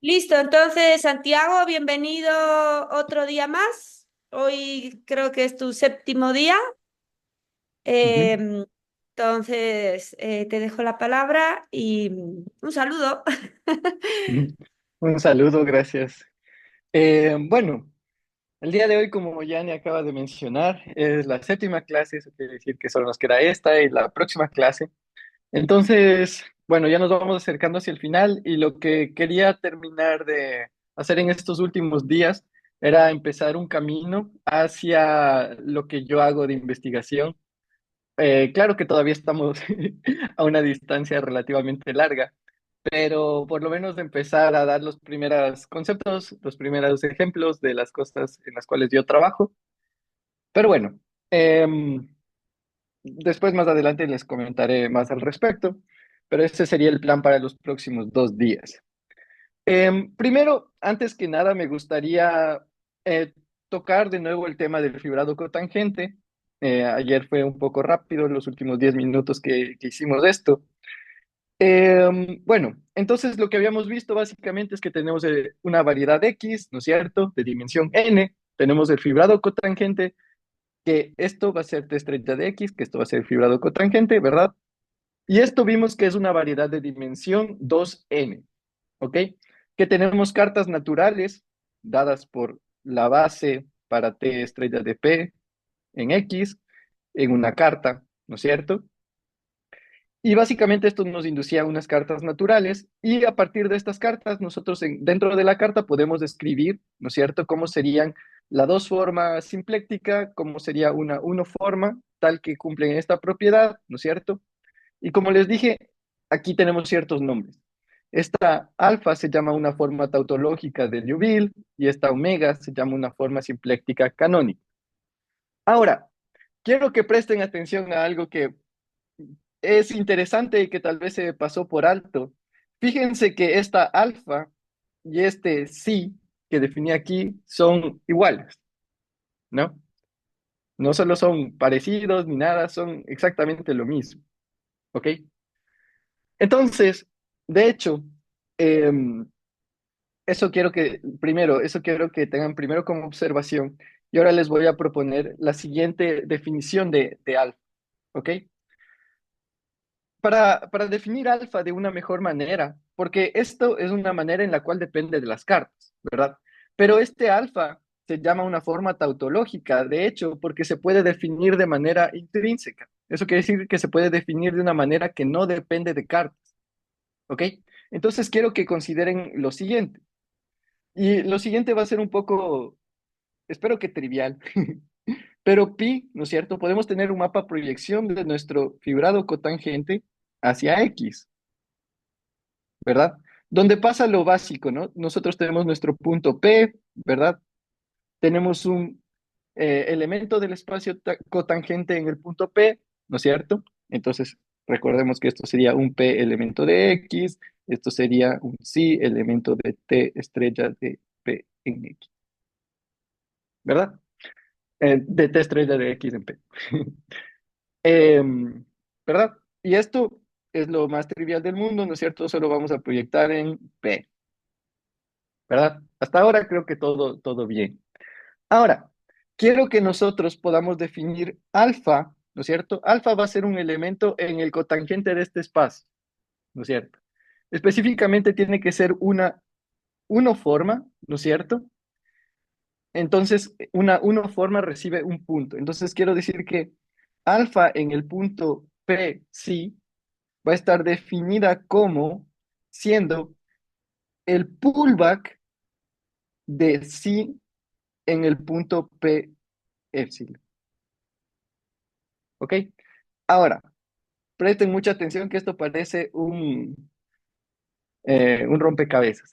Listo, entonces Santiago, bienvenido otro día más. Hoy creo que es tu séptimo día. Ujú, Em, te dejo la palabra y un saludo. ujú. Un saludo, gracias. Bueno, el día de hoy, como Yani acaba de mencionar, es la séptima clase, eso quiere decir que solo nos queda esta y la próxima clase. Entonces, bueno, ya nos vamos acercando hacia el final y lo que quería terminar de hacer en estos últimos días era empezar un camino hacia lo que yo hago de investigación. Claro que todavía estamos a una distancia relativamente larga, pero por lo menos de empezar a dar los primeros conceptos, los primeros ejemplos de las cosas en las cuales yo trabajo. Pero bueno, em, después más adelante les comentaré más al respecto, pero ese sería el plan para los próximos 2 días. Primero, antes que nada, me gustaría tocar de nuevo el tema del fibrado cotangente. Ayer fue un poco rápido, los últimos 10 minutos que hicimos esto. Bueno, entonces lo que habíamos visto básicamente es que tenemos una variedad X, ¿no es cierto?, de dimensión n. Tenemos el fibrado cotangente, que esto va a ser T estrella de X, que esto va a ser fibrado cotangente, ¿verdad? Y esto vimos que es una variedad de dimensión 2n, ¿ok? Que tenemos cartas naturales dadas por la base para T estrella de P en X, en una carta, ¿no es cierto? Y básicamente esto nos inducía a unas cartas naturales y a partir de estas cartas nosotros dentro de la carta podemos describir, ¿no es cierto?, cómo serían la dos forma simpléctica, cómo sería una unoforma, tal que cumplen esta propiedad, ¿no es cierto? Y como les dije, aquí tenemos ciertos nombres. Esta alfa se llama una forma tautológica de Liouville y esta omega se llama una forma simpléctica canónica. Ahora, quiero que presten atención a algo que es interesante y que tal vez se pasó por alto. Fíjense que esta alfa y este sí que definí aquí son iguales, ¿no? No solo son parecidos ni nada, son exactamente lo mismo, ¿ok? Entonces, de hecho, em, eso quiero que tengan primero como observación y ahora les voy a proponer la siguiente definición de alfa, ¿ok? Para definir alfa de una mejor manera, porque esto es una manera en la cual depende de las cartas, ¿verdad? Pero este alfa se llama una forma tautológica, de hecho, porque se puede definir de manera intrínseca. Eso quiere decir que se puede definir de una manera que no depende de cartas, ¿ok? Entonces quiero que consideren lo siguiente. Y lo siguiente va a ser un poco, espero que trivial, pero pi, ¿no es cierto? Podemos tener un mapa proyección de nuestro fibrado cotangente hacia X. ¿Verdad? Donde pasa lo básico, ¿no? Nosotros tenemos nuestro punto P, ¿verdad? Tenemos un elemento del espacio cotangente en el punto P, ¿no es cierto? Entonces, recordemos que esto sería un P elemento de X, esto sería un sí elemento de T estrella de P en X, ¿verdad? De T estrella de X en P. Em, ¿Verdad? Y esto es lo más trivial del mundo, ¿no es cierto? Solo vamos a proyectar en P. ¿Verdad? Hasta ahora creo que todo bien. Ahora, quiero que nosotros podamos definir alfa, ¿no es cierto? Alfa va a ser un elemento en el cotangente de este espacio, ¿no es cierto? Específicamente tiene que ser una unoforma, ¿no es cierto? Entonces, una unoforma recibe un punto. Entonces, quiero decir que alfa en el punto P, sí, va a estar definida como siendo el pullback de sí en el punto P epsilon. ¿Ok? Ahora, presten mucha atención que esto parece un rompecabezas.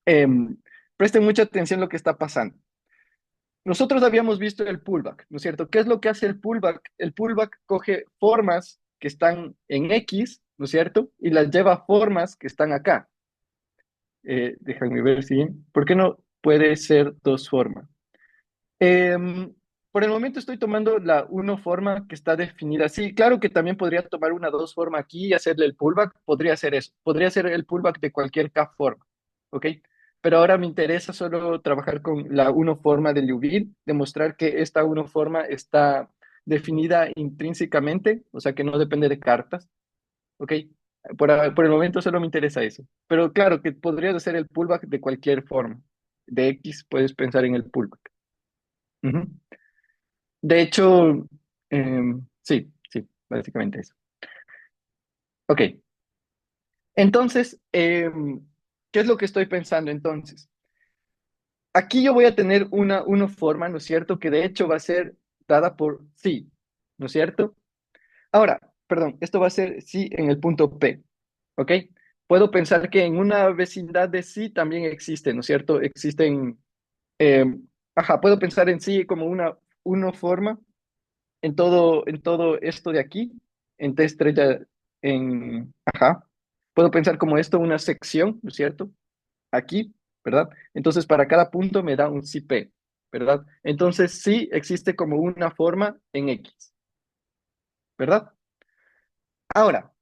Em, Presten mucha atención lo que está pasando. Nosotros habíamos visto el pullback, ¿no es cierto? ¿Qué es lo que hace el pullback? El pullback coge formas que están en X, ¿no es cierto? Y las lleva a formas que están acá. Déjame ver si. ¿Por qué no puede ser dos formas? Em, por el momento estoy tomando la uno forma que está definida así. Claro que también podría tomar una 2 forma aquí y hacerle el pullback. Podría hacer eso. Podría hacer el pullback de cualquier K forma. ¿Ok? Pero ahora me interesa solo trabajar con la uno forma de Liouville, demostrar que esta uno forma está definida intrínsecamente, o sea que no depende de cartas. ¿Ok? Por el momento solo me interesa eso. Pero claro que podrías hacer el pullback de cualquier forma. De X puedes pensar en el pullback. Ujú. De hecho, sí, sí, básicamente eso. Ok, entonces, ¿qué es lo que estoy pensando entonces? Aquí yo voy a tener una forma, ¿no es cierto? Que de hecho va a ser dada por sí, ¿no es cierto? Ahora, perdón, esto va a ser sí en el punto P, ¿ok? Puedo pensar que en una vecindad de sí también existe, ¿no es cierto? Existen, eh, ajá, puedo pensar en sí como una forma en todo esto de aquí, en T estrella, ajá, puedo pensar como esto una sección, ¿no es cierto? Aquí, ¿verdad? Entonces, para cada punto me da un CP, ¿verdad? Entonces, sí existe como una forma en X, ¿verdad? Ahora,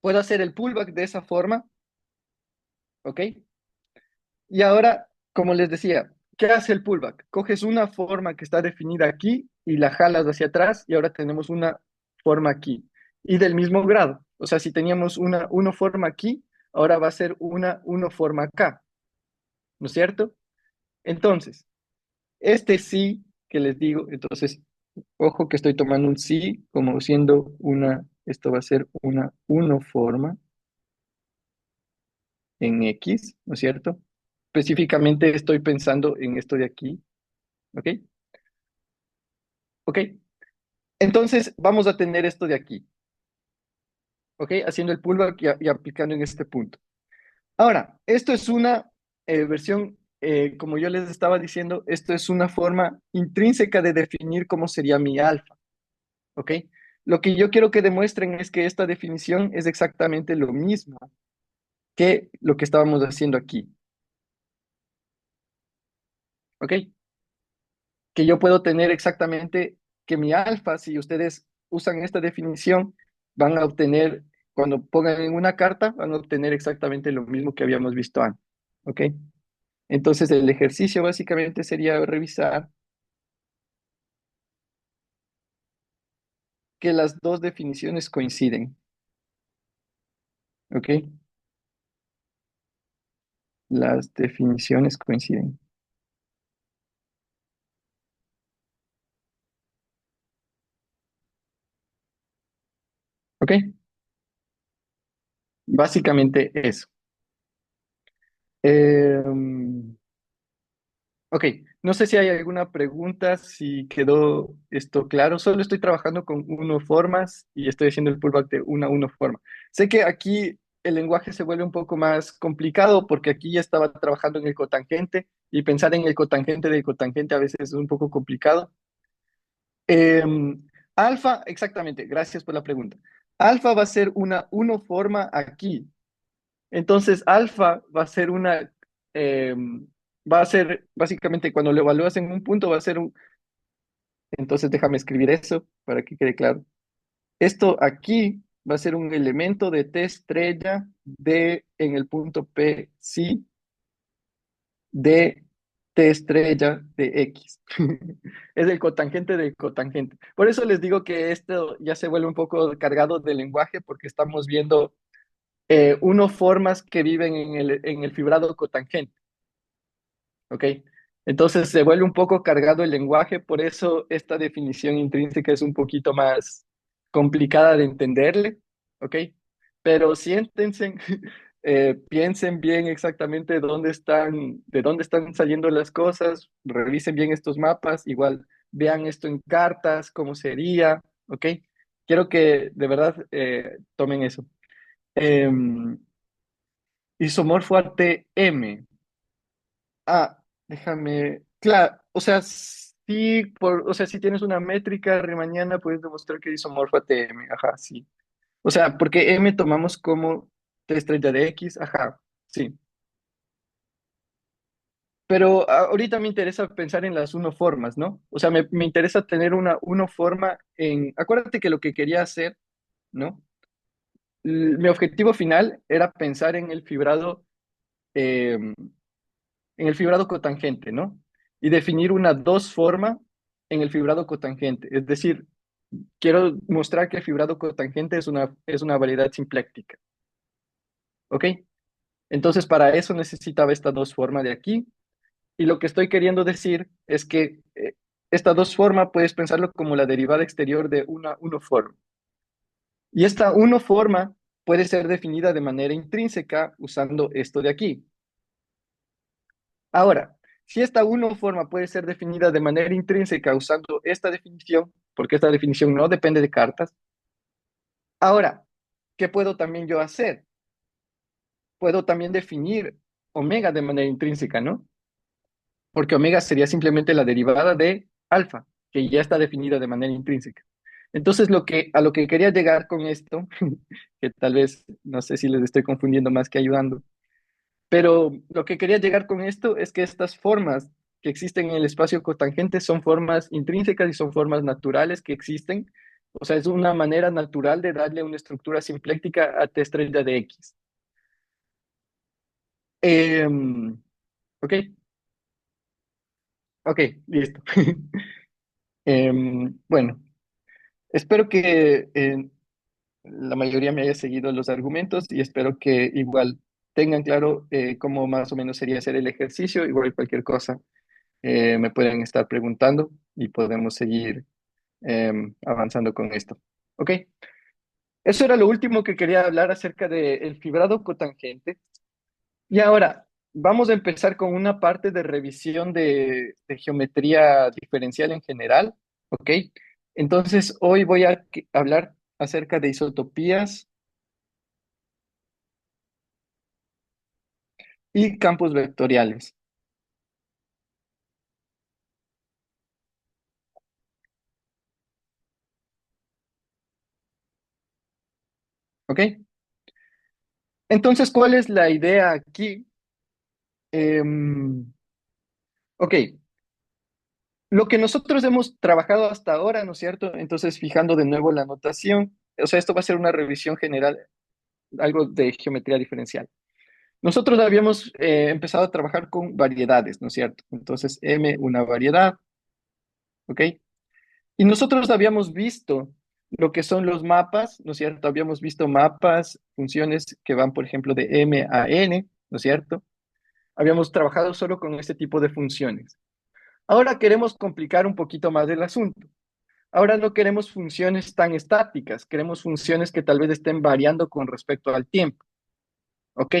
puedo hacer el pullback de esa forma, ¿ok? Y ahora, como les decía, ¿qué hace el pullback? Coges una forma que está definida aquí y la jalas hacia atrás y ahora tenemos una forma aquí. Y del mismo grado. O sea, si teníamos una forma aquí, ahora va a ser una forma acá. ¿No es cierto? Entonces, este sí que les digo, entonces, ojo que estoy tomando un sí como siendo esto va a ser una forma en X, ¿no es cierto? Específicamente estoy pensando en esto de aquí, ¿ok? ¿Ok? Entonces vamos a tener esto de aquí, ¿ok? Haciendo el pullback y aplicando en este punto. Ahora, esto es una versión, como yo les estaba diciendo, esto es una forma intrínseca de definir cómo sería mi alfa, ¿ok? Lo que yo quiero que demuestren es que esta definición es exactamente lo mismo que lo que estábamos haciendo aquí, ¿ok? Que yo puedo tener exactamente que mi alfa, si ustedes usan esta definición, van a obtener, cuando pongan en una carta, van a obtener exactamente lo mismo que habíamos visto antes. ¿Ok? Entonces el ejercicio básicamente sería revisar que las dos definiciones coinciden. ¿Ok? Las definiciones coinciden. ¿Ok? Básicamente eso. Em, Ok, no sé si hay alguna pregunta, si quedó esto claro. Solo estoy trabajando con uno formas y estoy haciendo el pullback de una a uno forma. Sé que aquí el lenguaje se vuelve un poco más complicado porque aquí ya estaba trabajando en el cotangente y pensar en el cotangente del cotangente a veces es un poco complicado. Alfa, exactamente, gracias por la pregunta. Alfa va a ser una uno forma aquí. Entonces, alfa eh, va a ser, básicamente, cuando lo evalúas en un punto, va a ser entonces déjame escribir eso para que quede claro. Esto aquí va a ser un elemento de T estrella de, en el punto P, sí, de T estrella de X. Es el cotangente del cotangente. Por eso les digo que esto ya se vuelve un poco cargado de lenguaje porque estamos viendo uno formas que viven en el fibrado cotangente, ¿ok? Entonces se vuelve un poco cargado el lenguaje, por eso esta definición intrínseca es un poquito más complicada de entenderle, ¿ok? Pero siéntense, piensen bien exactamente de dónde están saliendo las cosas, revisen bien estos mapas, igual vean esto en cartas, cómo sería, ¿ok? Quiero que de verdad tomen eso. Em, Isomorfo a TM. Déjame. Claro, o sea, sí, o sea, si tienes una métrica riemanniana, puedes demostrar que es isomorfo a TM. Ajá, sí. O sea, porque M tomamos como T estrella de X, ajá, sí. Pero ahorita me interesa pensar en las unoformas, ¿no? O sea, me interesa tener una unoforma en... Acuérdate que lo que quería hacer, ¿no? Mi objetivo final era pensar en el fibrado cotangente, ¿no? Y definir una dos forma en el fibrado cotangente. Es decir, quiero mostrar que el fibrado cotangente es una variedad simpléctica, ¿ok? Entonces, para eso necesitaba esta dos forma de aquí. Y lo que estoy queriendo decir es que esta dos forma puedes pensarlo como la derivada exterior de una unoforma. Y esta unoforma puede ser definida de manera intrínseca usando esto de aquí. Ahora, si esta unoforma puede ser definida de manera intrínseca usando esta definición, porque esta definición no depende de cartas, ahora, ¿qué puedo también yo hacer? Puedo también definir omega de manera intrínseca, ¿no? Porque omega sería simplemente la derivada de alfa, que ya está definida de manera intrínseca. Entonces, a lo que quería llegar con esto, que tal vez no sé si les estoy confundiendo más que ayudando, pero lo que quería llegar con esto es que estas formas que existen en el espacio cotangente son formas intrínsecas y son formas naturales que existen. O sea, es una manera natural de darle una estructura simpléctica a T estrella de X. Ok, ok, listo. Bueno, espero que la mayoría me haya seguido los argumentos y espero que igual tengan claro cómo más o menos sería hacer el ejercicio. Igual cualquier cosa me pueden estar preguntando y podemos seguir avanzando con esto. ¿Ok? Eso era lo último que quería hablar acerca del fibrado cotangente. Y ahora vamos a empezar con una parte de revisión de geometría diferencial en general. ¿Ok? Entonces, hoy voy a hablar acerca de isotopías y campos vectoriales. ¿Ok? Entonces, ¿cuál es la idea aquí? Ok, lo que nosotros hemos trabajado hasta ahora, ¿no es cierto? Entonces, fijando de nuevo la notación, o sea, esto va a ser una revisión general, algo de geometría diferencial. Nosotros habíamos empezado a trabajar con variedades, ¿no es cierto? Entonces, M, una variedad, ¿ok? Y nosotros habíamos visto lo que son los mapas, ¿no es cierto? Habíamos visto mapas, funciones que van, por ejemplo, de M a N, ¿no es cierto? Habíamos trabajado solo con este tipo de funciones. Ahora queremos complicar un poquito más el asunto. Ahora no queremos funciones tan estáticas, queremos funciones que tal vez estén variando con respecto al tiempo, ¿ok?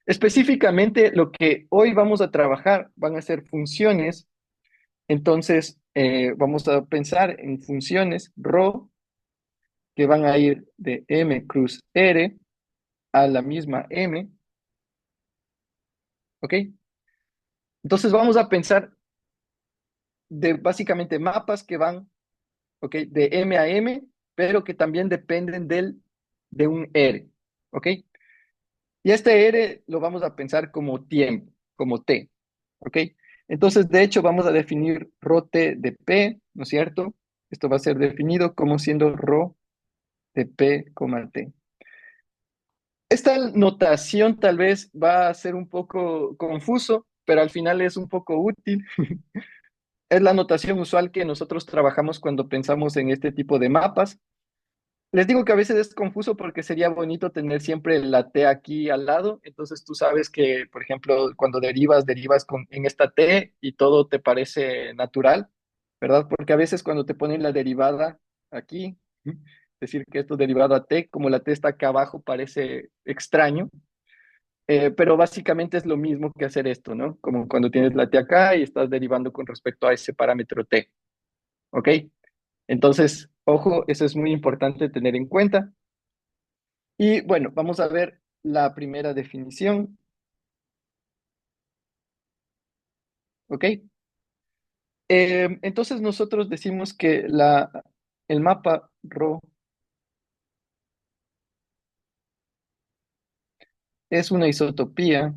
Específicamente lo que hoy vamos a trabajar van a ser funciones, entonces vamos a pensar en funciones ρ que van a ir de M cruz R a la misma M, ¿ok? Entonces vamos a pensar de básicamente mapas que van, ¿ok? De M a M, pero que también dependen de un R, ¿ok? Y este R lo vamos a pensar como tiempo, como T, ¿ok? Entonces, de hecho, vamos a definir ρ t de P, ¿no es cierto? Esto va a ser definido como siendo ρ de P, T. Esta notación tal vez va a ser un poco confuso, pero al final es un poco útil. Es la notación usual que nosotros trabajamos cuando pensamos en este tipo de mapas. Les digo que a veces es confuso porque sería bonito tener siempre la T aquí al lado. Entonces tú sabes que, por ejemplo, cuando derivas en esta T y todo te parece natural, ¿verdad? Porque a veces cuando te ponen la derivada aquí, decir que esto es derivado a T, como la T está acá abajo, parece extraño. Pero básicamente es lo mismo que hacer esto, ¿no? Como cuando tienes la T acá y estás derivando con respecto a ese parámetro T, ¿ok? Entonces, ojo, eso es muy importante tener en cuenta. Y bueno, vamos a ver la primera definición, ¿ok? Entonces nosotros decimos que el mapa ρ es una isotopía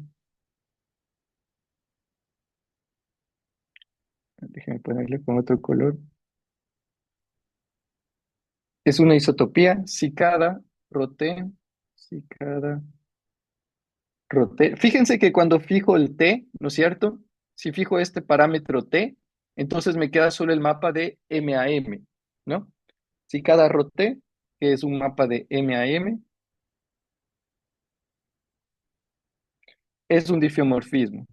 ponerle con otro color. Es una isotopía si cada rote, si cada rote. Fíjense que cuando fijo el t, ¿no es cierto? Si fijo este parámetro t, entonces me queda solo el mapa de M a M, ¿no? Si cada rote, que es un mapa de M a M, es un diffeomorfismo.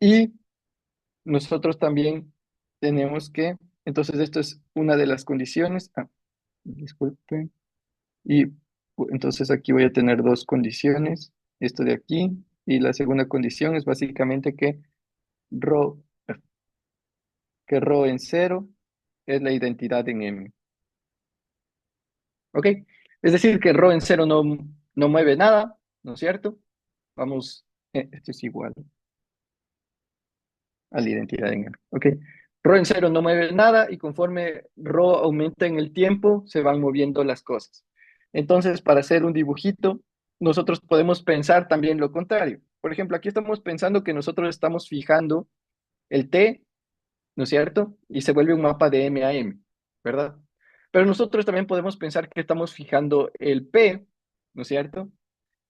Y nosotros también tenemos que, entonces esto es una de las condiciones. Ah, disculpen. Y entonces aquí voy a tener dos condiciones, esto de aquí, y la segunda condición es básicamente rho, que rho en cero es la identidad en M. ¿Ok? Es decir, que rho en cero no mueve nada, ¿no es cierto? Vamos, esto es igual a la identidad en M. ¿Ok? Rho en cero no mueve nada y conforme rho aumenta en el tiempo, se van moviendo las cosas. Entonces, para hacer un dibujito, nosotros podemos pensar también lo contrario. Por ejemplo, aquí estamos pensando que nosotros estamos fijando el T, ¿no es cierto? Y se vuelve un mapa de M a M, ¿verdad? Pero nosotros también podemos pensar que estamos fijando el P, ¿no es cierto?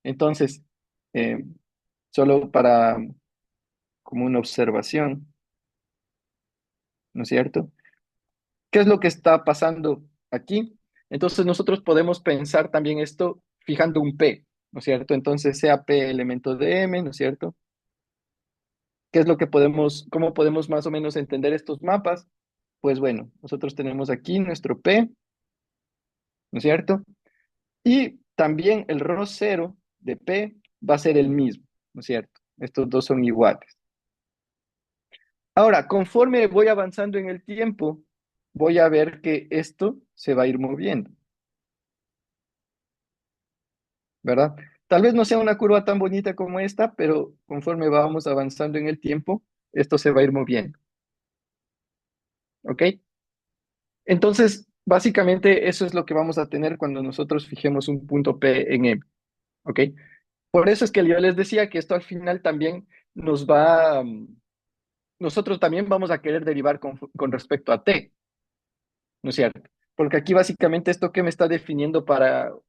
Entonces, eh, solo para como una observación, ¿no es cierto? ¿Qué es lo que está pasando aquí? Entonces nosotros podemos pensar también esto fijando un P, ¿no es cierto? Entonces sea P elemento de M, ¿no es cierto? ¿Qué es lo que cómo podemos más o menos entender estos mapas? Pues bueno, nosotros tenemos aquí nuestro P, ¿no es cierto? Y también el ρ cero de P va a ser el mismo, ¿no es cierto? Estos dos son iguales. Ahora, conforme voy avanzando en el tiempo, voy a ver que esto se va a ir moviendo, ¿verdad? Tal vez no sea una curva tan bonita como esta, pero conforme vamos avanzando en el tiempo, esto se va a ir moviendo, ¿ok? Entonces, básicamente eso es lo que vamos a tener cuando nosotros fijemos un punto P en M, ¿ok? Por eso es que yo les decía que esto al final también nos va, nosotros también vamos a querer derivar con respecto a T, ¿no es cierto? Porque aquí básicamente esto que me está definiendo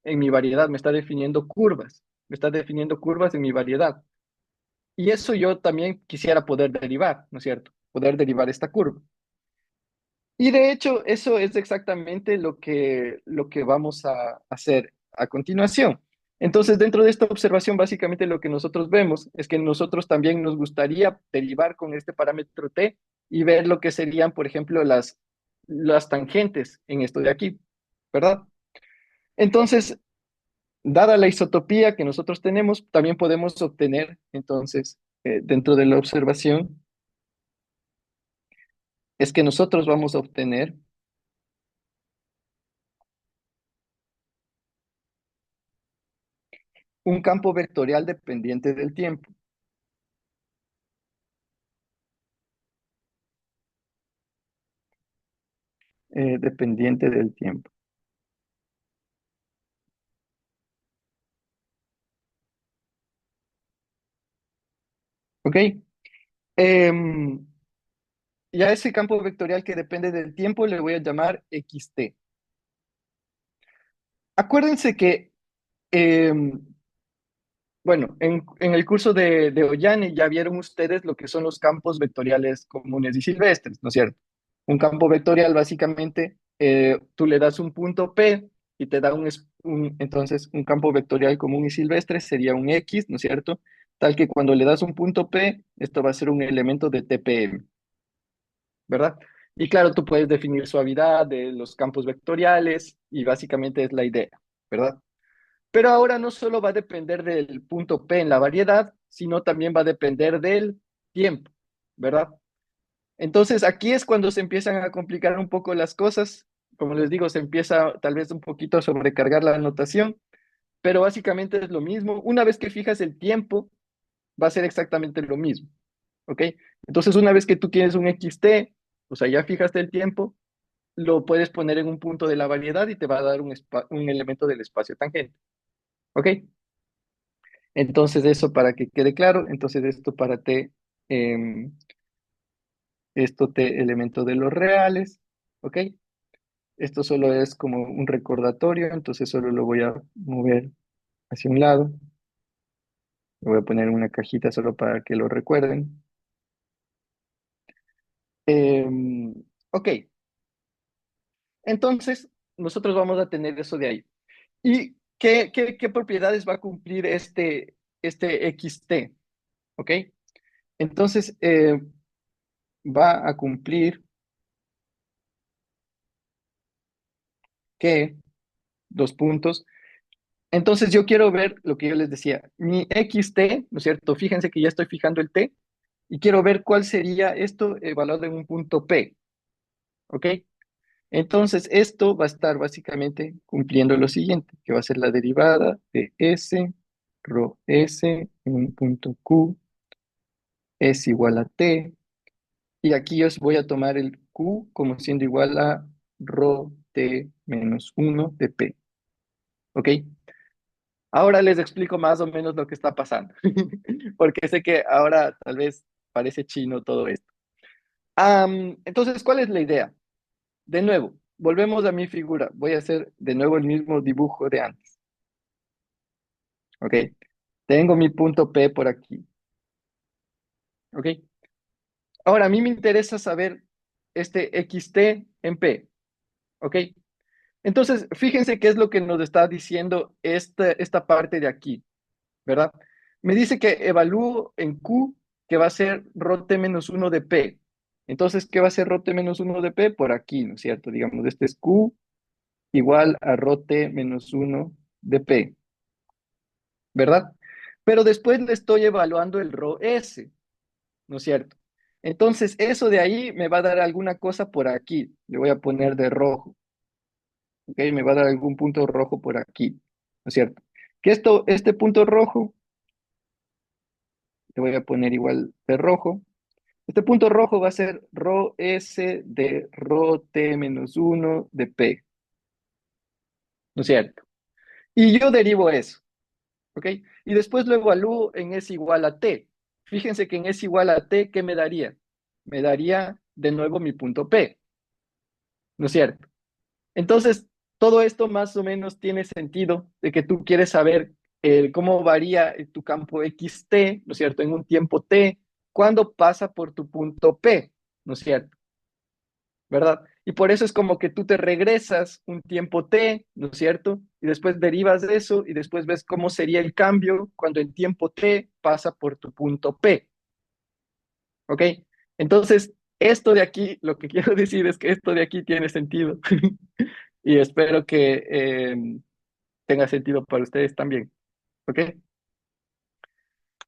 en mi variedad, me está definiendo curvas, me está definiendo curvas en mi variedad. Y eso yo también quisiera poder derivar, ¿no es cierto? Poder derivar esta curva. Y de hecho, eso es exactamente lo que vamos a hacer a continuación. Entonces, dentro de esta observación, básicamente lo que nosotros vemos es que nosotros también nos gustaría derivar con este parámetro t y ver lo que serían, por ejemplo, las tangentes en esto de aquí, ¿verdad? Entonces, dada la isotopía que nosotros tenemos, también podemos obtener, entonces, dentro de la observación, es que nosotros vamos a obtener un campo vectorial dependiente del tiempo. Dependiente del tiempo. ¿Ok? Em, y a ese campo vectorial que depende del tiempo le voy a llamar XT. Acuérdense que, em, bueno, en el curso de Ollane ya vieron ustedes lo que son los campos vectoriales comunes y silvestres, ¿no es cierto? Un campo vectorial básicamente, tú le das un punto P y te da entonces un campo vectorial común y silvestre sería un X, ¿no es cierto? Tal que cuando le das un punto P, esto va a ser un elemento de TPM, ¿verdad? Y claro, tú puedes definir suavidad de los campos vectoriales y básicamente es la idea, ¿verdad? Pero ahora no solo va a depender del punto P en la variedad, sino también va a depender del tiempo, ¿verdad? Entonces aquí es cuando se empiezan a complicar un poco las cosas. Como les digo, se empieza tal vez un poquito a sobrecargar la anotación, pero básicamente es lo mismo. Una vez que fijas el tiempo, va a ser exactamente lo mismo, ¿ok? Entonces una vez que tú tienes un XT, o sea, ya fijaste el tiempo, lo puedes poner en un punto de la variedad y te va a dar un elemento del espacio tangente, ¿ok? Entonces eso para que quede claro, entonces esto para t, esto t elemento de los reales, ¿ok? Esto solo es como un recordatorio, entonces solo lo voy a mover hacia un lado. Lo voy a poner en una cajita solo para que lo recuerden. Ok, entonces nosotros vamos a tener eso de ahí. ¿Y qué propiedades va a cumplir este XT? ¿Ok? Entonces va a cumplir que, dos puntos. Entonces yo quiero ver lo que yo les decía, mi XT, ¿no es cierto? Fíjense que ya estoy fijando el T y quiero ver cuál sería esto evaluado en un punto P, ¿ok? Entonces esto va a estar básicamente cumpliendo lo siguiente, que va a ser la derivada de S, rho S en un punto Q es igual a T, y aquí yo os voy a tomar el Q como siendo igual a rho T menos 1 de P, ¿ok? Ahora les explico más o menos lo que está pasando, porque sé que ahora tal vez parece chino todo esto. Entonces, ¿cuál es la idea? De nuevo, volvemos a mi figura. Voy a hacer de nuevo el mismo dibujo de antes, ¿ok? Tengo mi punto P por aquí, ¿ok? Ahora, a mí me interesa saber este XT en P, ¿ok? Entonces, fíjense qué es lo que nos está diciendo esta parte de aquí, ¿verdad? Me dice que evalúo en Q que va a ser rote menos uno de P. Entonces, ¿qué va a ser rote menos uno de P? Por aquí, ¿no es cierto? Digamos, este es Q igual a rote menos uno de P, ¿verdad? Pero después le estoy evaluando el rho S, ¿no es cierto? Entonces, eso de ahí me va a dar alguna cosa por aquí. Le voy a poner de rojo, ¿ok? Me va a dar algún punto rojo por aquí, ¿no es cierto? Que este punto rojo, le voy a poner igual de rojo. Este punto rojo va a ser rho S de rho T menos uno de P, ¿no es cierto? Y yo derivo eso, ¿ok? Y después lo evalúo en S igual a T. Fíjense que en S igual a T, ¿qué me daría? Me daría de nuevo mi punto P, ¿no es cierto? Entonces, todo esto más o menos tiene sentido de que tú quieres saber cómo varía tu campo XT, ¿no es cierto? En un tiempo T, cuando pasa por tu punto P, ¿no es cierto? ¿Verdad? Y por eso es como que tú te regresas un tiempo T, ¿no es cierto? Y después derivas de eso y después ves cómo sería el cambio cuando el tiempo T pasa por tu punto P, ¿ok? Entonces, esto de aquí, lo que quiero decir es que esto de aquí tiene sentido y espero que tenga sentido para ustedes también, ¿ok?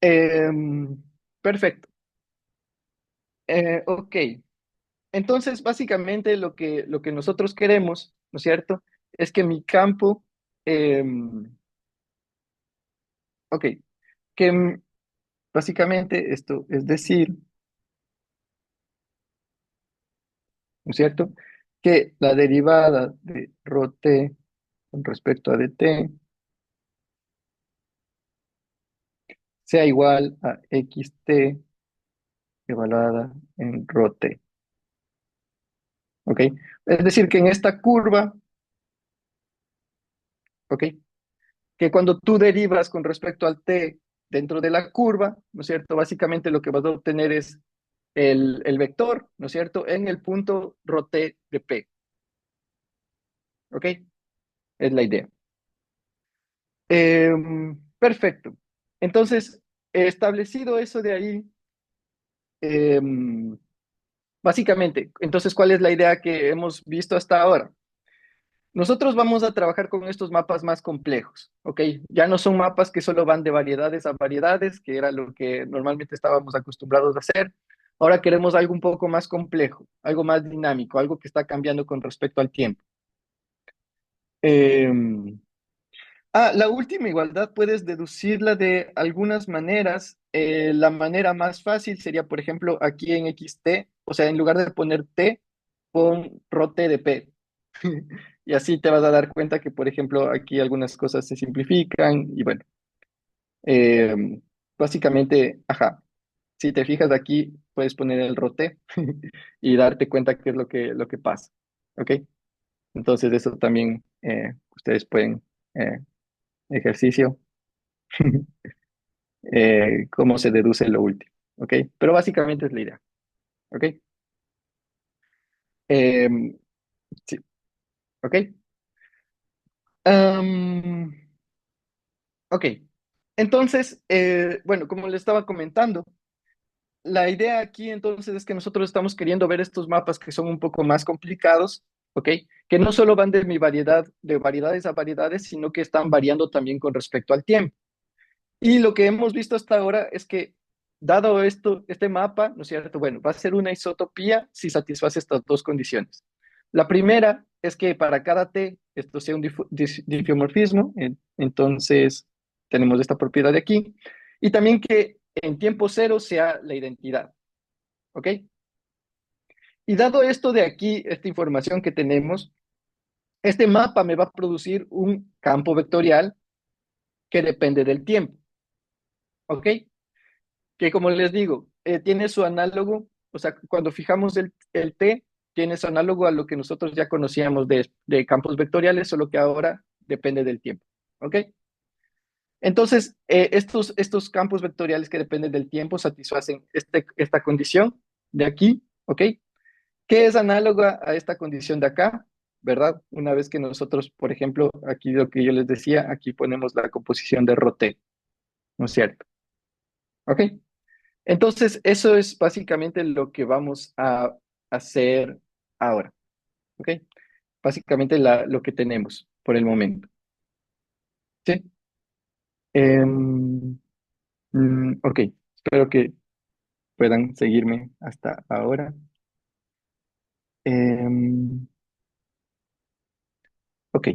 Em, perfecto. Ok. Entonces, básicamente lo que nosotros queremos, ¿no es cierto? Es que mi campo, ok, que básicamente esto es decir, ¿no es cierto? Que la derivada de rho t con respecto a dt sea igual a xt evaluada en rho t, ¿ok? Es decir, que en esta curva, ¿ok? Que cuando tú derivas con respecto al t dentro de la curva, ¿no es cierto? Básicamente lo que vas a obtener es el vector, ¿no es cierto? En el punto ρt de P, ¿ok? Es la idea. Perfecto. Entonces, establecido eso de ahí, em, básicamente, entonces, ¿cuál es la idea que hemos visto hasta ahora? Nosotros vamos a trabajar con estos mapas más complejos, ¿ok? Ya no son mapas que solo van de variedades a variedades, que era lo que normalmente estábamos acostumbrados a hacer. Ahora queremos algo un poco más complejo, algo más dinámico, algo que está cambiando con respecto al tiempo. Em, la última igualdad puedes deducirla de algunas maneras. La manera más fácil sería, por ejemplo, aquí en XT, o sea, en lugar de poner T, pon rote de P. Y así te vas a dar cuenta que, por ejemplo, aquí algunas cosas se simplifican y bueno. Eh, Básicamente, ajá, si te fijas aquí, puedes poner el roté y darte cuenta qué es lo que pasa. ¿Ok? Entonces, eso también ustedes pueden, ejercicio, cómo se deduce lo último. ¿Ok? Pero básicamente es la idea. ¿Ok? Em, sí, ¿ok? Am, ok. Entonces, bueno, como le estaba comentando, la idea aquí entonces es que nosotros estamos queriendo ver estos mapas que son un poco más complicados, ¿ok? Que no solo van de mi variedad, de variedades a variedades, sino que están variando también con respecto al tiempo. Y lo que hemos visto hasta ahora es que, dado esto, este mapa, ¿no es cierto? Bueno, va a ser una isotopía si satisface estas dos condiciones. La primera es que para cada T esto sea un difiomorfismo, entonces tenemos esta propiedad de aquí, y también que en tiempo cero sea la identidad, ¿ok? Y dado esto de aquí, esta información que tenemos, este mapa me va a producir un campo vectorial que depende del tiempo, ¿ok? Que como les digo, tiene su análogo, o sea, cuando fijamos el T, tiene su análogo a lo que nosotros ya conocíamos de campos vectoriales, solo que ahora depende del tiempo, ¿ok? Entonces, estos campos vectoriales que dependen del tiempo satisfacen esta condición de aquí, ¿ok? Que es análoga a esta condición de acá, ¿verdad? Una vez que nosotros, por ejemplo, aquí lo que yo les decía, aquí ponemos la composición de Roté, ¿no es cierto? ¿Ok? Entonces, eso es básicamente lo que vamos a hacer ahora, ¿ok? Básicamente lo que tenemos por el momento, ¿sí? Em, ok, espero que puedan seguirme hasta ahora. Em, ok,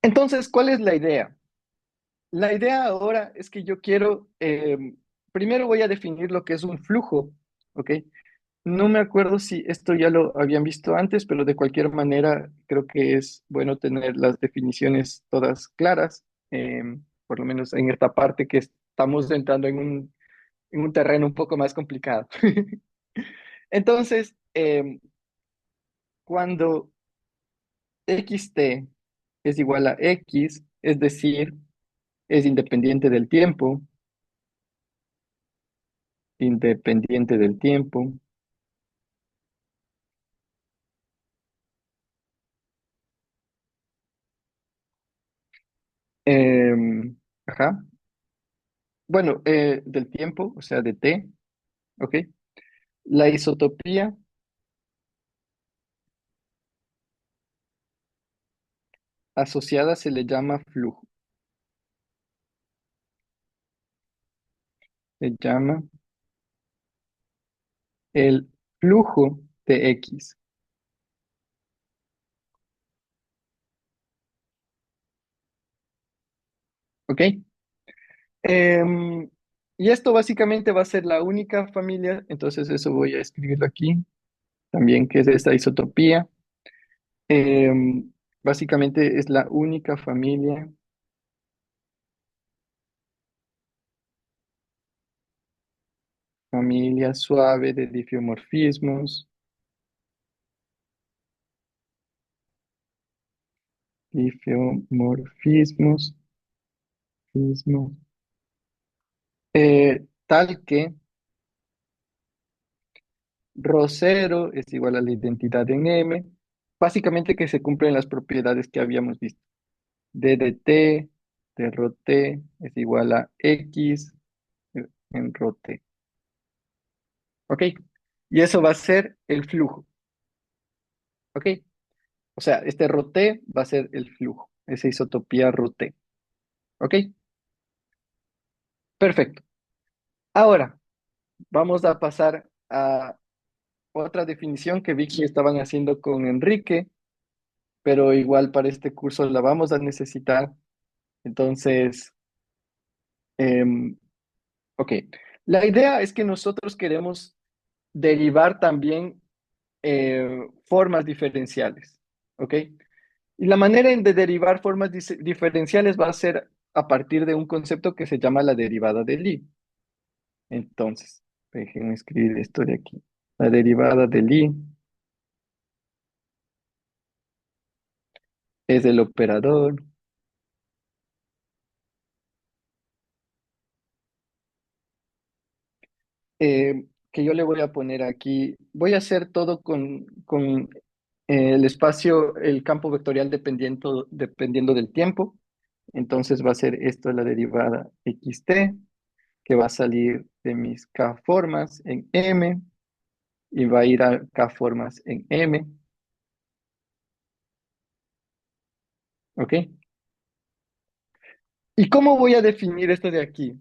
entonces, ¿cuál es la idea? La idea ahora es que yo quiero, primero voy a definir lo que es un flujo, ¿ok? No me acuerdo si esto ya lo habían visto antes, pero de cualquier manera creo que es bueno tener las definiciones todas claras, por lo menos en esta parte que estamos entrando en un terreno un poco más complicado. Entonces, cuando xt es igual a x, es decir, es independiente del tiempo, ajá, bueno, del tiempo, o sea, de t, ¿ok? La isotopía asociada se le llama flujo, se llama el flujo de X, ¿ok? Em, y esto básicamente va a ser la única familia, entonces eso voy a escribirlo aquí también, que es esta isotopía. Básicamente es la única familia suave de difeomorfismos, difeomorfismos, tal que Rho 0 es igual a la identidad en M, básicamente que se cumplen las propiedades que habíamos visto. D de T de Rho T es igual a X en Rho T. ¿Ok? Y eso va a ser el flujo. ¿Ok? O sea, este Rho T va a ser el flujo, esa isotopía Rho T. ¿Ok? Perfecto. Ahora, vamos a pasar a otra definición que vi que estaban haciendo con Enrique, pero igual para este curso la vamos a necesitar. Entonces, em, ok. La idea es que nosotros queremos derivar también formas diferenciales. ¿Ok? Y la manera de derivar formas diferenciales va a ser a partir de un concepto que se llama la derivada de Lie. Entonces, déjenme escribir esto de aquí. La derivada de Lie es el operador que yo le voy a poner aquí. Voy a hacer todo con el espacio, el campo vectorial dependiendo del tiempo. Entonces va a ser esto la derivada xt, que va a salir de mis k formas en M y va a ir a k formas en M. ¿Ok? ¿Y cómo voy a definir esto de aquí?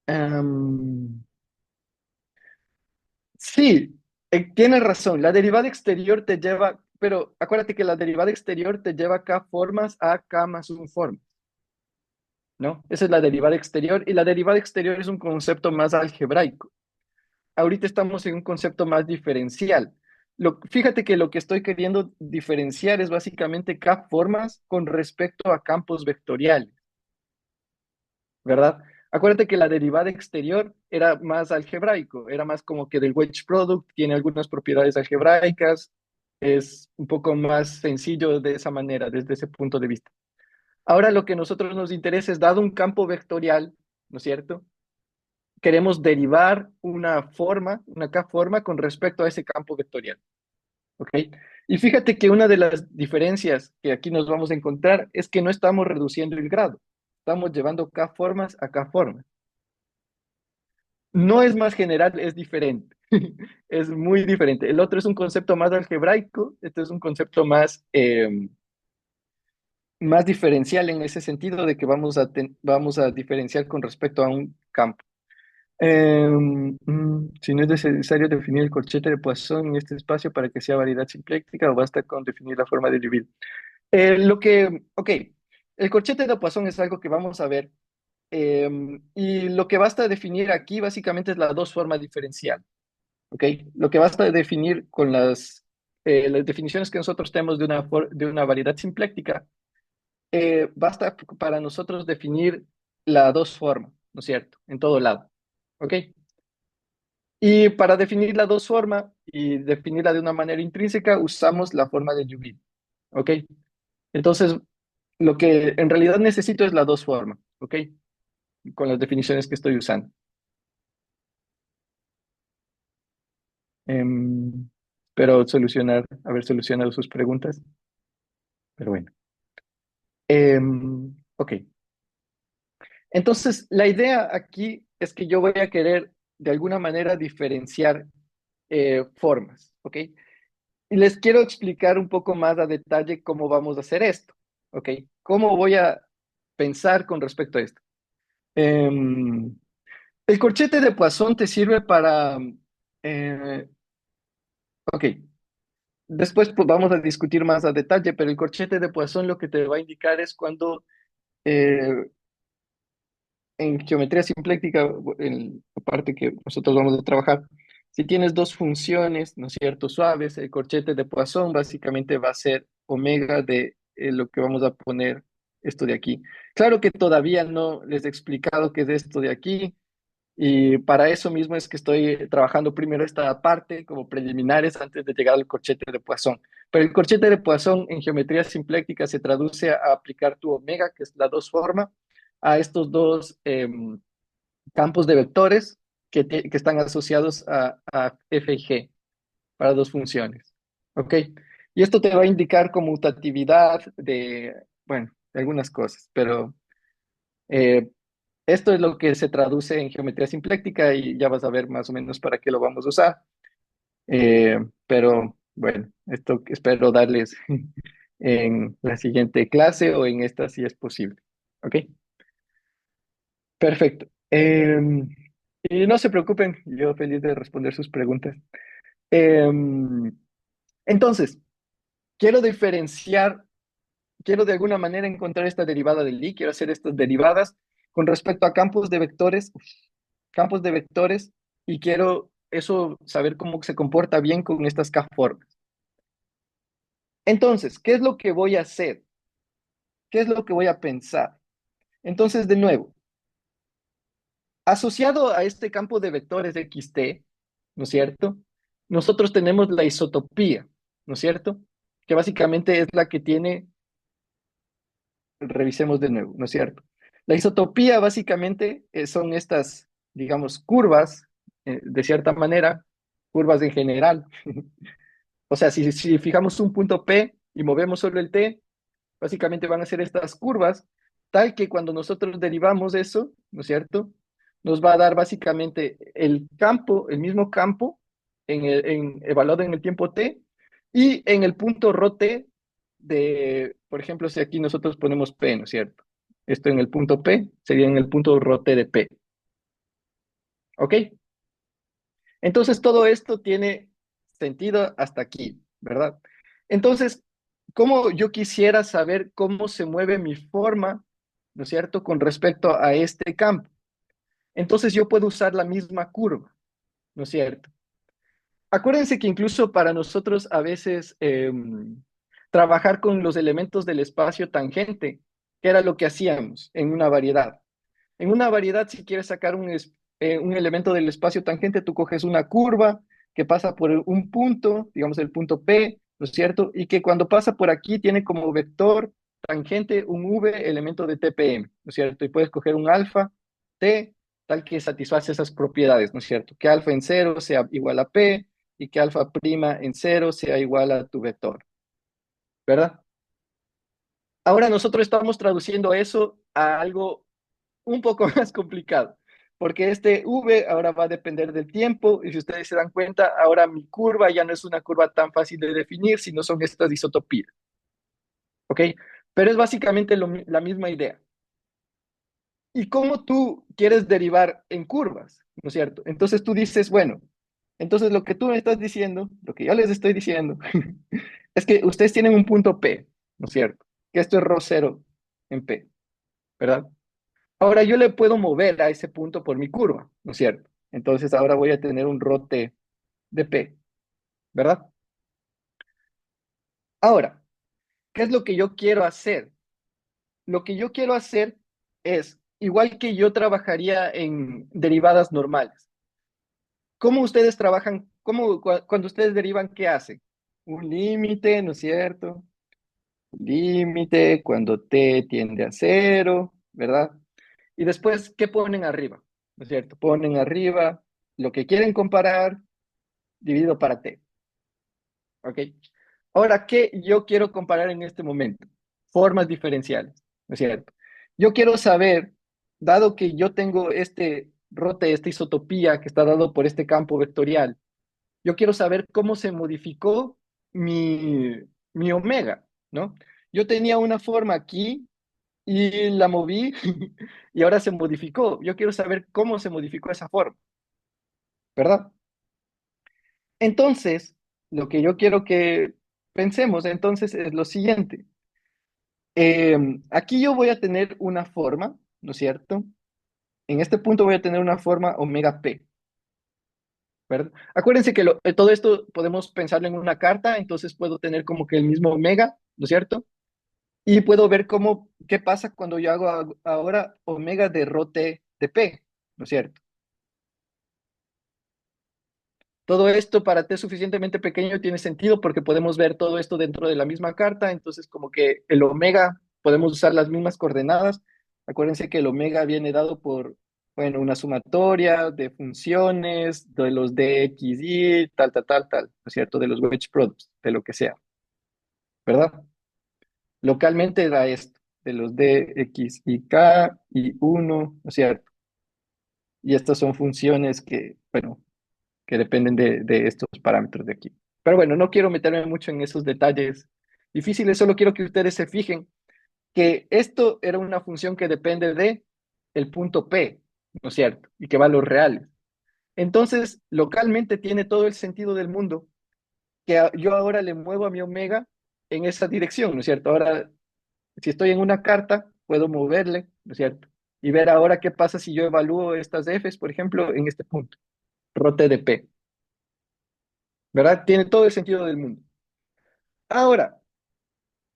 Am, sí, tienes razón. La derivada exterior te lleva, pero acuérdate que la derivada exterior te lleva k formas a k más un forma, ¿no? Esa es la derivada exterior y la derivada exterior es un concepto más algebraico. Ahorita estamos en un concepto más diferencial. Fíjate que lo que estoy queriendo diferenciar es básicamente k formas con respecto a campos vectoriales, ¿verdad? Acuérdate que la derivada exterior era más algebraico, era más como que del wedge product, tiene algunas propiedades algebraicas, es un poco más sencillo de esa manera, desde ese punto de vista. Ahora lo que a nosotros nos interesa es, dado un campo vectorial, ¿no es cierto? Queremos derivar una forma, una K-forma con respecto a ese campo vectorial, ¿ok? Y fíjate que una de las diferencias que aquí nos vamos a encontrar es que no estamos reduciendo el grado, estamos llevando K-formas a K-formas. No es más general, es diferente. Es muy diferente. El otro es un concepto más algebraico, este es un concepto más diferencial en ese sentido de que vamos a diferenciar con respecto a un campo. Si no es necesario definir el corchete de Poisson en este espacio para que sea variedad simpléctica o basta con definir la forma de dividir. Ok, el corchete de Poisson es algo que vamos a ver y lo que basta definir aquí básicamente es la dos formas diferencial. ¿Ok? Lo que basta definir con las definiciones que nosotros tenemos de una variedad simpléctica, basta para nosotros definir la dos formas, ¿no es cierto? En todo lado. ¿Ok? Y para definir la dos formas y definirla de una manera intrínseca, usamos la forma de Joubert. ¿Ok? Entonces, lo que en realidad necesito es la dos formas. ¿Ok? Con las definiciones que estoy usando. Espero haber solucionado sus preguntas. Pero bueno. Ok. Entonces, la idea aquí es que yo voy a querer de alguna manera diferenciar formas, ¿ok? Y les quiero explicar un poco más a detalle cómo vamos a hacer esto, ¿ok? ¿Cómo voy a pensar con respecto a esto? Em, el corchete de Poisson te sirve para, eh, ok, después pues, vamos a discutir más a detalle, pero el corchete de Poisson lo que te va a indicar es cuando eh, en geometría simpléctica, en la parte que nosotros vamos a trabajar, si tienes dos funciones, ¿no es cierto?, suaves, el corchete de Poisson básicamente va a ser omega de lo que vamos a poner esto de aquí. Claro que todavía no les he explicado qué es esto de aquí, y para eso mismo es que estoy trabajando primero esta parte como preliminares antes de llegar al corchete de Poisson. Pero el corchete de Poisson en geometría simpléctica se traduce a aplicar tu omega, que es la dos forma, a estos dos campos de vectores que están asociados a f y g para dos funciones. ¿Ok? Y esto te va a indicar conmutatividad bueno, de algunas cosas, pero eh, esto es lo que se traduce en geometría simpléctica y ya vas a ver más o menos para qué lo vamos a usar. Pero bueno, esto espero darles en la siguiente clase o en esta si es posible. ¿Ok? Perfecto. Y no se preocupen, yo feliz de responder sus preguntas. Em, entonces, quiero diferenciar, quiero de alguna manera encontrar esta derivada del Lie, quiero hacer estas derivadas con respecto a campos de vectores, y quiero eso saber cómo se comporta bien con estas K-formas. Entonces, ¿qué es lo que voy a hacer? ¿Qué es lo que voy a pensar? Entonces, de nuevo, asociado a este campo de vectores XT, ¿no es cierto? Nosotros tenemos la isotopía, ¿no es cierto? Que básicamente es la que tiene, revisemos de nuevo, ¿no es cierto? La isotopía básicamente son estas, digamos, curvas, de cierta manera, curvas en general. O sea, si fijamos un punto P y movemos solo el T, básicamente van a ser estas curvas, tal que cuando nosotros derivamos eso, ¿no es cierto? Nos va a dar básicamente el campo, el mismo campo, evaluado en el tiempo t, y en el punto ρ t de, por ejemplo, si aquí nosotros ponemos p, ¿no es cierto? Esto en el punto p sería en el punto ρ t de p, ¿ok? Entonces todo esto tiene sentido hasta aquí, ¿verdad? Entonces, ¿cómo yo quisiera saber cómo se mueve mi forma, ¿no es cierto?, con respecto a este campo? Entonces yo puedo usar la misma curva, ¿no es cierto? Acuérdense que incluso para nosotros a veces trabajar con los elementos del espacio tangente, que era lo que hacíamos en una variedad. En una variedad, si quieres sacar un elemento del espacio tangente, tú coges una curva que pasa por un punto, digamos el punto P, ¿no es cierto? Y que cuando pasa por aquí tiene como vector tangente un V elemento de TPM, ¿no es cierto? Y puedes coger un alfa T tal que satisface esas propiedades, ¿no es cierto? Que alfa en cero sea igual a P y que alfa prima en cero sea igual a tu vector, ¿verdad? Ahora nosotros estamos traduciendo eso a algo un poco más complicado, porque este V ahora va a depender del tiempo, y si ustedes se dan cuenta, ahora mi curva ya no es una curva tan fácil de definir, sino son estas isotopías, ¿ok? Pero es básicamente la misma idea. ¿Y cómo tú quieres derivar en curvas? ¿No es cierto? Entonces tú dices, bueno, entonces lo que tú me estás diciendo, lo que yo les estoy diciendo, es que ustedes tienen un punto P, ¿no es cierto? Que esto es rho cero en P, ¿verdad? Ahora yo le puedo mover a ese punto por mi curva, ¿no es cierto? Entonces ahora voy a tener un rote de P, ¿verdad? Ahora, ¿qué es lo que yo quiero hacer? Lo que yo quiero hacer es, igual que yo trabajaría en derivadas normales. ¿Cómo ustedes trabajan? Cuando ustedes derivan, qué hacen? Un límite, ¿no es cierto? Límite cuando t tiende a cero, ¿verdad? Y después, ¿qué ponen arriba? ¿No es cierto? Ponen arriba lo que quieren comparar dividido para t, ¿ok? Ahora, ¿qué yo quiero comparar en este momento? Formas diferenciales, ¿no es cierto? Yo quiero saber, dado que yo tengo este rote, esta isotopía que está dado por este campo vectorial, yo quiero saber cómo se modificó mi omega, ¿no? Yo tenía una forma aquí y la moví y ahora se modificó. Yo quiero saber cómo se modificó esa forma, ¿verdad? Entonces, lo que yo quiero que pensemos entonces es lo siguiente. Aquí yo voy a tener una forma, ¿no es cierto? En este punto voy a tener una forma omega p, ¿verdad? Acuérdense que todo esto podemos pensarlo en una carta, entonces puedo tener como que el mismo omega, ¿no es cierto? Y puedo ver qué pasa cuando yo hago ahora omega de rho t de p, ¿no es cierto? Todo esto para t suficientemente pequeño tiene sentido porque podemos ver todo esto dentro de la misma carta, entonces como que el omega podemos usar las mismas coordenadas. Acuérdense que el omega viene dado por, bueno, una sumatoria de funciones, de los dxy, tal, ¿no es cierto? De los wedge products, de lo que sea, ¿verdad? Localmente da esto, de los dx y k y uno, ¿no es cierto? Y estas son funciones que, bueno, que dependen de estos parámetros de aquí. Pero bueno, no quiero meterme mucho en esos detalles difíciles, solo quiero que ustedes se fijen que esto era una función que depende de el punto P, ¿no es cierto? Y que valores reales. Entonces, localmente tiene todo el sentido del mundo que yo ahora le muevo a mi omega en esa dirección, ¿no es cierto? Ahora, si estoy en una carta, puedo moverle, ¿no es cierto? Y ver ahora qué pasa si yo evalúo estas Fs, por ejemplo, en este punto, rote de P. ¿Verdad? Tiene todo el sentido del mundo. Ahora,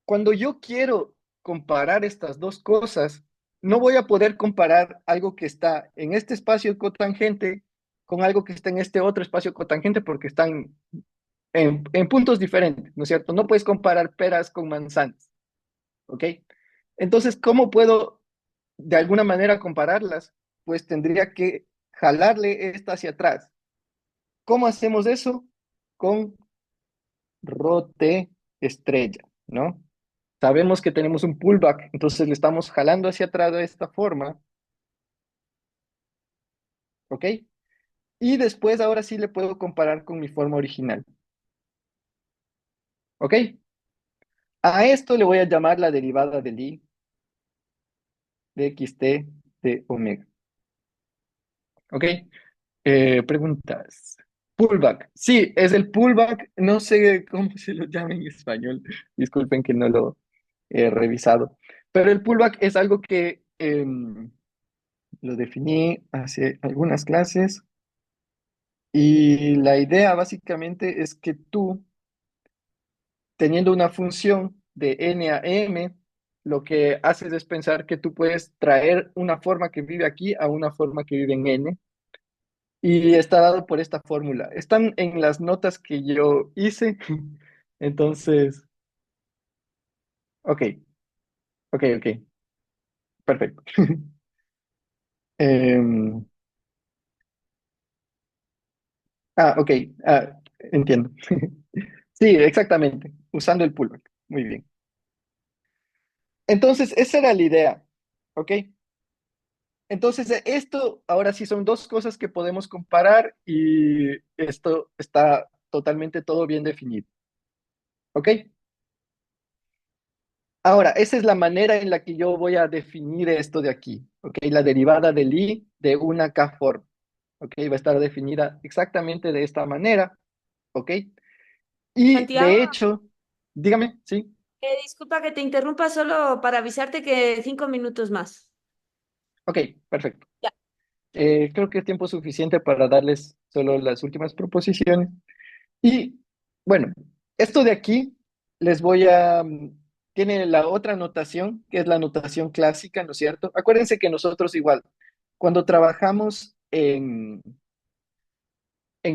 cuando yo quiero comparar estas dos cosas, no voy a poder comparar algo que está en este espacio cotangente con algo que está en este otro espacio cotangente porque están en puntos diferentes, ¿no es cierto? No puedes comparar peras con manzanas, ¿ok? Entonces, ¿cómo puedo de alguna manera compararlas? Pues tendría que jalarle esta hacia atrás. ¿Cómo hacemos eso? Con rote estrella, ¿no? Sabemos que tenemos un pullback, entonces le estamos jalando hacia atrás de esta forma, ¿ok? Y después ahora sí le puedo comparar con mi forma original, ¿ok? A esto le voy a llamar la derivada del i de xt de omega, ¿ok? Preguntas. Pullback. Sí, es el pullback. No sé cómo se lo llama en español. Disculpen que no lo he revisado. Pero el pullback es algo que lo definí hace algunas clases y la idea básicamente es que tú, teniendo una función de n a m, lo que haces es pensar que tú puedes traer una forma que vive aquí a una forma que vive en n. Y está dado por esta fórmula. Están en las notas que yo hice. Entonces, ok, ok, perfecto. Em, ok, entiendo. Sí, exactamente, usando el pullback. Muy bien. Entonces, esa era la idea, ¿ok? Entonces, esto ahora sí son dos cosas que podemos comparar y esto está totalmente todo bien definido, ¿ok? Ahora, esa es la manera en la que yo voy a definir esto de aquí, ¿ok? La derivada del i de una k-forma, ¿ok? Va a estar definida exactamente de esta manera, ¿ok? Y Santiago, de hecho, dígame, ¿sí? disculpa que te interrumpa solo para avisarte que 5 minutos más. Ok, perfecto. Ya. Creo que es tiempo suficiente para darles solo las últimas proposiciones. Y bueno, esto de aquí les voy a... Tiene la otra notación, que es la notación clásica, ¿no es cierto? Acuérdense que nosotros igual, cuando trabajamos en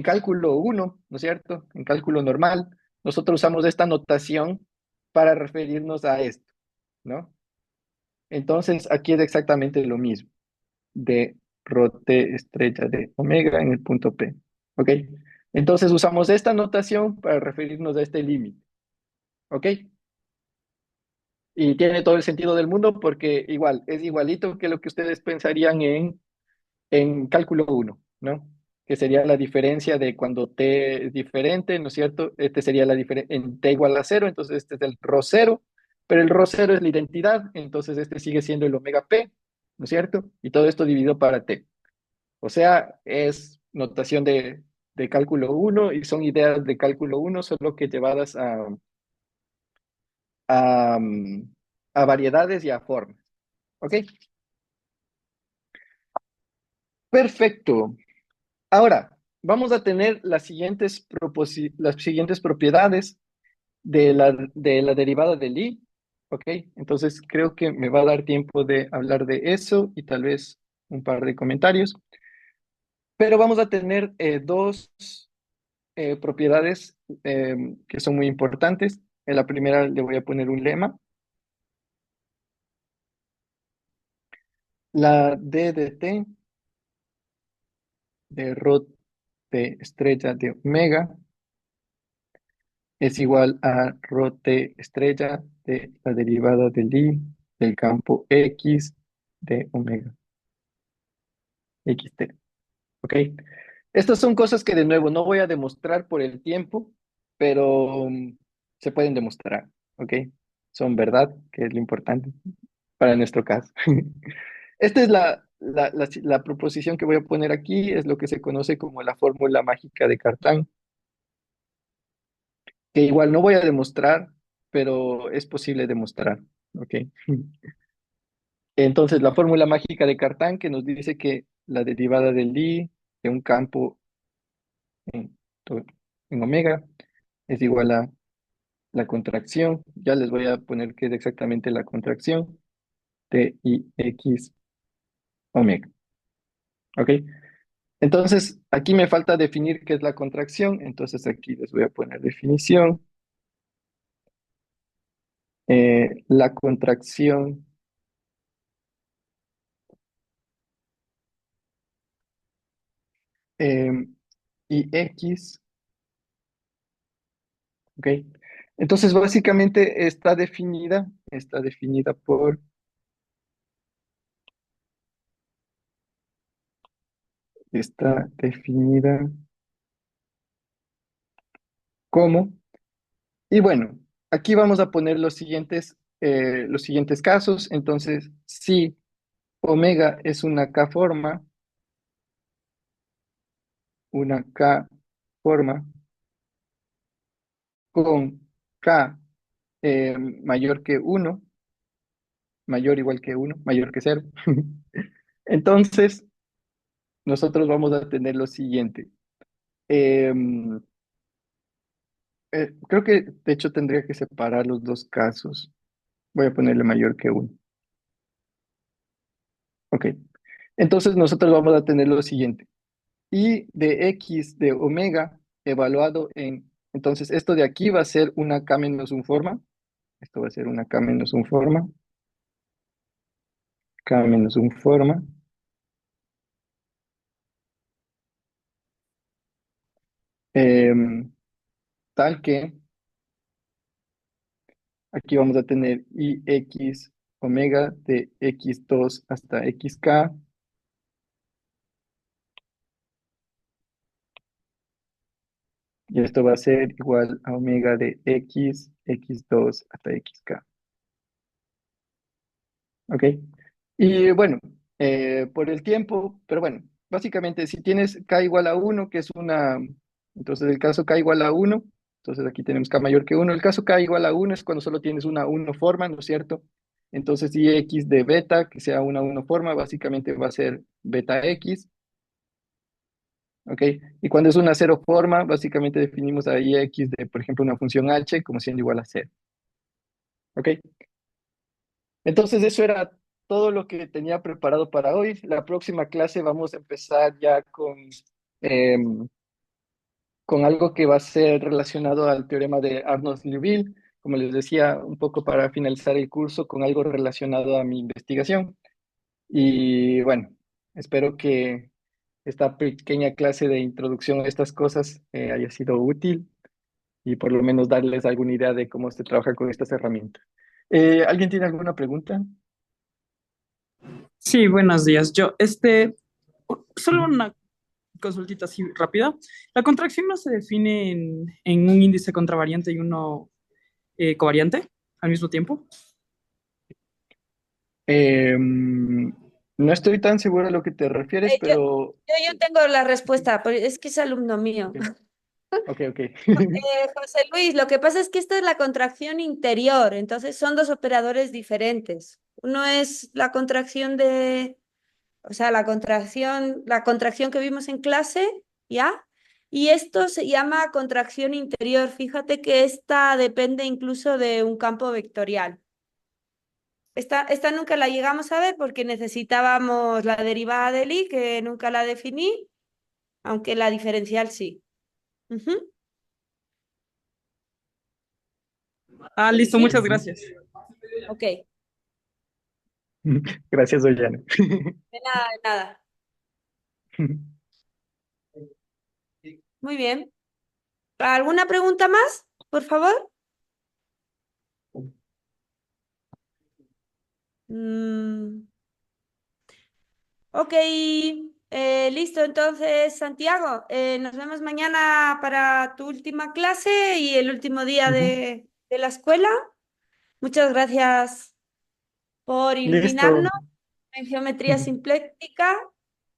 cálculo uno, ¿no es cierto? En cálculo normal, nosotros usamos esta notación para referirnos a esto, ¿no? Entonces, aquí es exactamente lo mismo, de rho t estrella de omega en el punto P, ¿ok? Entonces usamos esta notación para referirnos a este límite, ¿ok? Y tiene todo el sentido del mundo porque igual, es igualito que lo que ustedes pensarían en cálculo uno, ¿no? Que sería la diferencia de cuando t es diferente, ¿no es cierto? Este sería la diferencia en t igual a cero, entonces este es el rho cero, pero el rho cero es la identidad, entonces este sigue siendo el omega p, ¿no es cierto? Y todo esto dividido para t. O sea, es notación de cálculo uno y son ideas de cálculo uno, solo que llevadas a, a variedades y a formas. ¿Ok? Perfecto. Ahora, vamos a tener las siguientes propiedades de la derivada del i. ¿Ok? Entonces, creo que me va a dar tiempo de hablar de eso y tal vez un par de comentarios. Pero vamos a tener dos propiedades que son muy importantes. En la primera le voy a poner un lema. La d de t de rho de estrella de omega es igual a rho t estrella de la derivada del i del campo x de omega, xt. ¿Ok? Estas son cosas que de nuevo no voy a demostrar por el tiempo, pero se pueden demostrar. ¿Ok? Son verdad, que es lo importante para nuestro caso. Esta es la proposición que voy a poner aquí, es lo que se conoce como la fórmula mágica de Cartán, que igual no voy a demostrar, pero es posible demostrar, ¿ok? Entonces, la fórmula mágica de Cartán que nos dice que la derivada del i de un campo en, en omega es igual a la contracción, ya les voy a poner qué es exactamente la contracción, de IX omega. ¿Ok? Entonces, aquí me falta definir qué es la contracción. Entonces, aquí les voy a poner definición. La contracción eh, IX, ¿ok? Entonces, básicamente está definida está definida como, y bueno, aquí vamos a poner los siguientes casos. Entonces, si omega es una K forma con K mayor que uno, mayor igual que uno, mayor que cero. Entonces, nosotros vamos a tener lo siguiente. Em, Creo que de hecho tendría que separar los dos casos. Voy a ponerle mayor que uno. Ok. Entonces nosotros vamos a tener lo siguiente. Y de x de omega evaluado en... Entonces esto de aquí va a ser una k menos un forma. Esto va a ser una k menos un forma. K menos un forma. em, Tal que aquí vamos a tener ix omega de x2 hasta xk. Y esto va a ser igual a omega de x2 hasta xk. ¿Ok? Y bueno, por el tiempo, pero bueno, básicamente si tienes k igual a uno, que es entonces el caso k igual a uno, entonces aquí tenemos k mayor que uno. El caso k igual a uno es cuando solo tienes una uno forma, ¿no es cierto? Entonces ix de beta, que sea una uno forma, básicamente va a ser beta x. ¿Ok? Y cuando es una cero forma, básicamente definimos a ix de, por ejemplo, una función h como siendo igual a cero. ¿Ok? Entonces eso era todo lo que tenía preparado para hoy. La próxima clase vamos a empezar ya em, con algo que va a ser relacionado al teorema de Arnold-Liouville, como les decía, un poco para finalizar el curso con algo relacionado a mi investigación. Y bueno, espero que esta pequeña clase de introducción a estas cosas haya sido útil y por lo menos darles alguna idea de cómo se trabaja con estas herramientas. ¿Alguien tiene alguna pregunta? Sí, buenos días. Solo una consultita así rápida. ¿La contracción no se define en un índice contravariante y uno covariante al mismo tiempo? No estoy tan seguro a lo que te refieres, Eh, yo, pero... yo tengo la respuesta, pero es que es alumno mío. Ok, ok, ok. José Luis, lo que pasa es que esta es la contracción interior, entonces son dos operadores diferentes. Uno es la contracción o sea, la contracción que vimos en clase, ¿ya? Y esto se llama contracción interior. Fíjate que esta depende incluso de un campo vectorial. Esta nunca la llegamos a ver porque necesitábamos la derivada del i, que nunca la definí, aunque la diferencial sí. Ujú. Ah, listo, ¿Sí? muchas Ujú. gracias. Ok. De Gracias, Ollana. nada, de nada. Muy bien. ¿Alguna pregunta más, por favor? Mm, ok, listo. Entonces, Santiago, nos vemos mañana para tu última clase y el último día Ujú. de la escuela. Muchas gracias por iluminarnos Listo. en geometría simpléctica.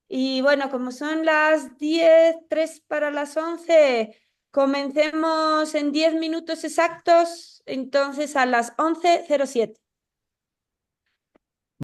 Y bueno, como son las 10 3 para las 11, comencemos en 10 minutos exactos, entonces a las 11:07.